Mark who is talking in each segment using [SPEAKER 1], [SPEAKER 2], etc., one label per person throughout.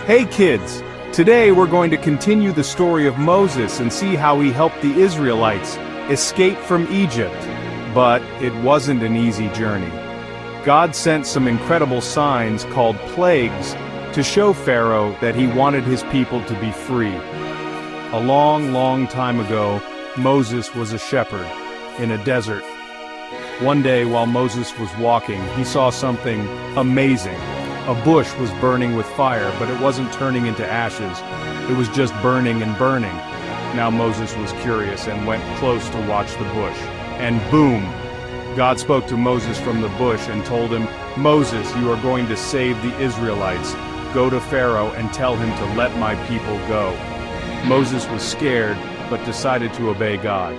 [SPEAKER 1] Hey kids! Today we're going to continue the story of Moses and see how he helped the Israelites escape from Egypt. But it wasn't an easy journey. God sent some incredible signs called plagues to show Pharaoh that he wanted his people to be free. A long, long time ago, Moses was a shepherd in a desert. One day while Moses was walking, he saw something amazing. A bush was burning with fire, but it wasn't turning into ashes. It was just burning and burning. Now Moses was curious and went close to watch the bush. And boom! God spoke to Moses from the bush and told him, "Moses, you are going to save the Israelites. Go to Pharaoh and tell him to let my people go." Moses was scared, but decided to obey God.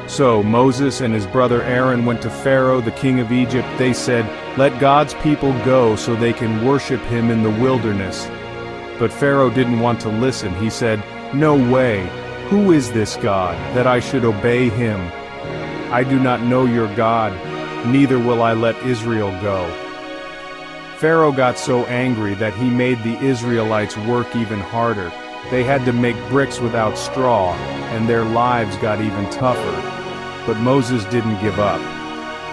[SPEAKER 1] So Moses and his brother Aaron went to Pharaoh, the king of Egypt. They said, "Let God's people go so they can worship him in the wilderness." But Pharaoh didn't want to listen. He said, "No way. Who is this God, that I should obey him? I do not know your God, neither will I let Israel go." Pharaoh got so angry that he made the Israelites work even harder. They had to make bricks without straw, and their lives got even tougher. But Moses didn't give up.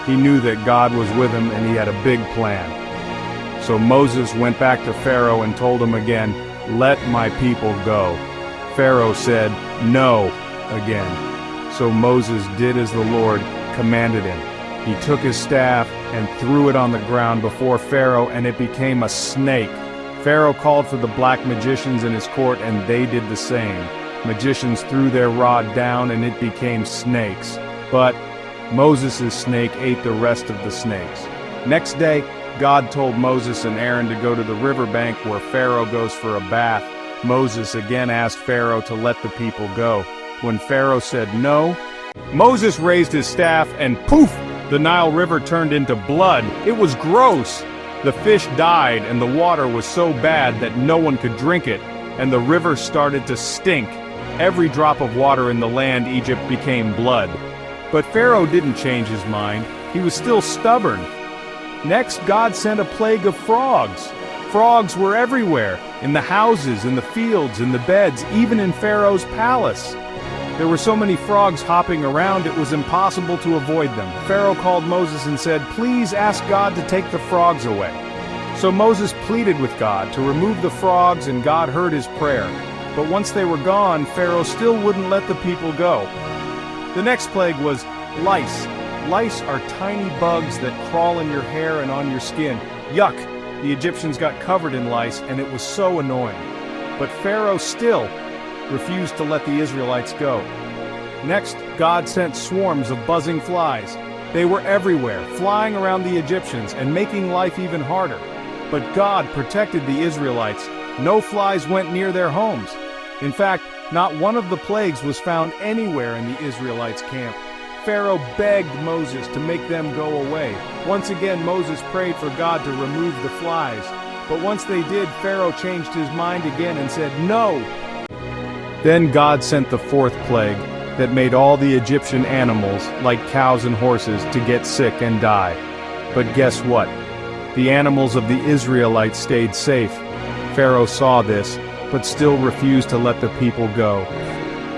[SPEAKER 1] He knew that God was with him and he had a big plan. So Moses went back to Pharaoh and told him again, "Let my people go." Pharaoh said, "No," again. So Moses did as the Lord commanded him. He took his staff and threw it on the ground before Pharaoh, and it became a snake. Pharaoh called for the black magicians in his court, and they did the same. Magicians threw their rod down, and it became snakes. But Moses' snake ate the rest of the snakes. Next day, God told Moses and Aaron to go to the riverbank where Pharaoh goes for a bath. Moses again asked Pharaoh to let the people go. When Pharaoh said no, Moses raised his staff and poof! The Nile River turned into blood. It was gross. The fish died and the water was so bad that no one could drink it, and the river started to stink. Every drop of water in the land Egypt became blood. But Pharaoh didn't change his mind. He was still stubborn. Next, God sent a plague of frogs. Frogs were everywhere, in the houses, in the fields, in the beds, even in Pharaoh's palace. There were so many frogs hopping around it was impossible to avoid them. Pharaoh called Moses and said, "Please ask God to take the frogs away." So Moses pleaded with God to remove the frogs, and God heard his prayer. But once they were gone, Pharaoh still wouldn't let the people go. The next plague was lice. Lice are tiny bugs that crawl in your hair and on your skin. Yuck! The Egyptians got covered in lice, and it was so annoying. But Pharaoh still refused to let the Israelites go. Next, God sent swarms of buzzing flies. They were everywhere, flying around the Egyptians and making life even harder. But God protected the Israelites. No flies went near their homes. In fact, not one of the plagues was found anywhere in the Israelites' camp. Pharaoh begged Moses to make them go away. Once again, Moses prayed for God to remove the flies. But once they did, Pharaoh changed his mind again and said, "No!" Then God sent the fourth plague that made all the Egyptian animals, like cows and horses, to get sick and die. But guess what? The animals of the Israelites stayed safe. Pharaoh saw this, but still refused to let the people go.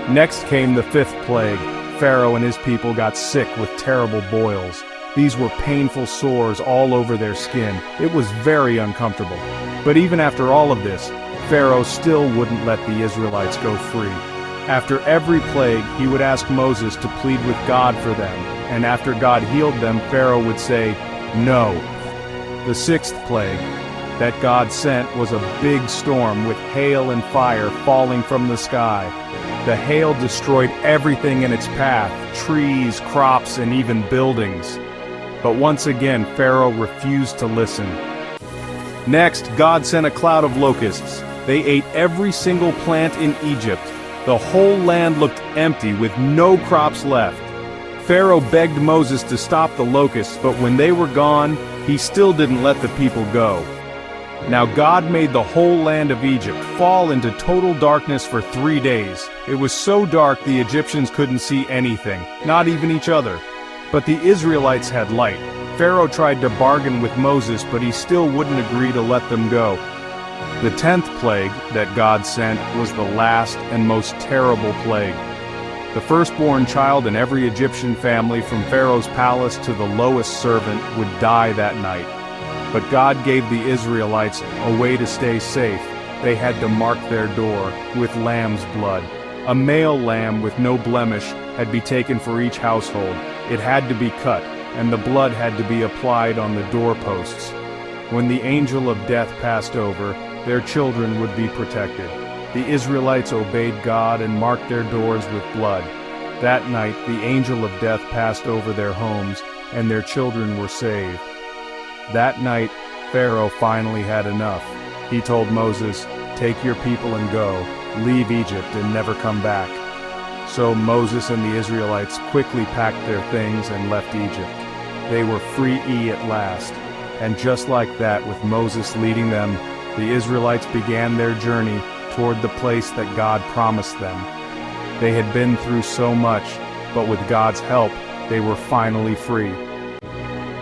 [SPEAKER 1] Next came the fifth plague. Pharaoh and his people got sick with terrible boils. These were painful sores all over their skin. It was very uncomfortable. But even after all of this, Pharaoh still wouldn't let the Israelites go free. After every plague, he would ask Moses to plead with God for them, and after God healed them, Pharaoh would say, "No." The sixth plague that God sent was a big storm with hail and fire falling from the sky. The hail destroyed everything in its path, trees, crops, and even buildings. But once again, Pharaoh refused to listen. Next, God sent a cloud of locusts. They ate every single plant in Egypt. The whole land looked empty with no crops left. Pharaoh begged Moses to stop the locusts, but when they were gone, he still didn't let the people go. Now God made the whole land of Egypt fall into total darkness for 3 days. It was so dark the Egyptians couldn't see anything, not even each other. But the Israelites had light. Pharaoh tried to bargain with Moses, but he still wouldn't agree to let them go. The 10th plague that God sent was the last and most terrible plague. The firstborn child in every Egyptian family from Pharaoh's palace to the lowest servant would die that night. But God gave the Israelites a way to stay safe. They had to mark their door with lamb's blood. A male lamb with no blemish had to be taken for each household. It had to be cut, and the blood had to be applied on the doorposts. When the angel of death passed over, their children would be protected. The Israelites obeyed God and marked their doors with blood. That night, the angel of death passed over their homes, and their children were saved. That night, Pharaoh finally had enough. He told Moses, "Take your people and go. Leave Egypt and never come back." So Moses and the Israelites quickly packed their things and left Egypt. They were free at last. And just like that, with Moses leading them, the Israelites began their journey toward the place that God promised them. They had been through so much, but with God's help, they were finally free.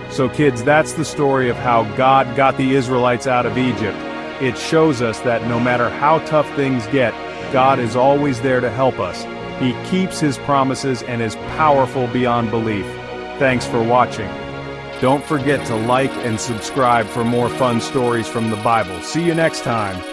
[SPEAKER 1] So kids, that's the story of how God got the Israelites out of Egypt. It shows us that no matter how tough things get, God is always there to help us. He keeps His promises and is powerful beyond belief. Thanks for watching. Don't forget to like and subscribe for more fun stories from the Bible. See you next time.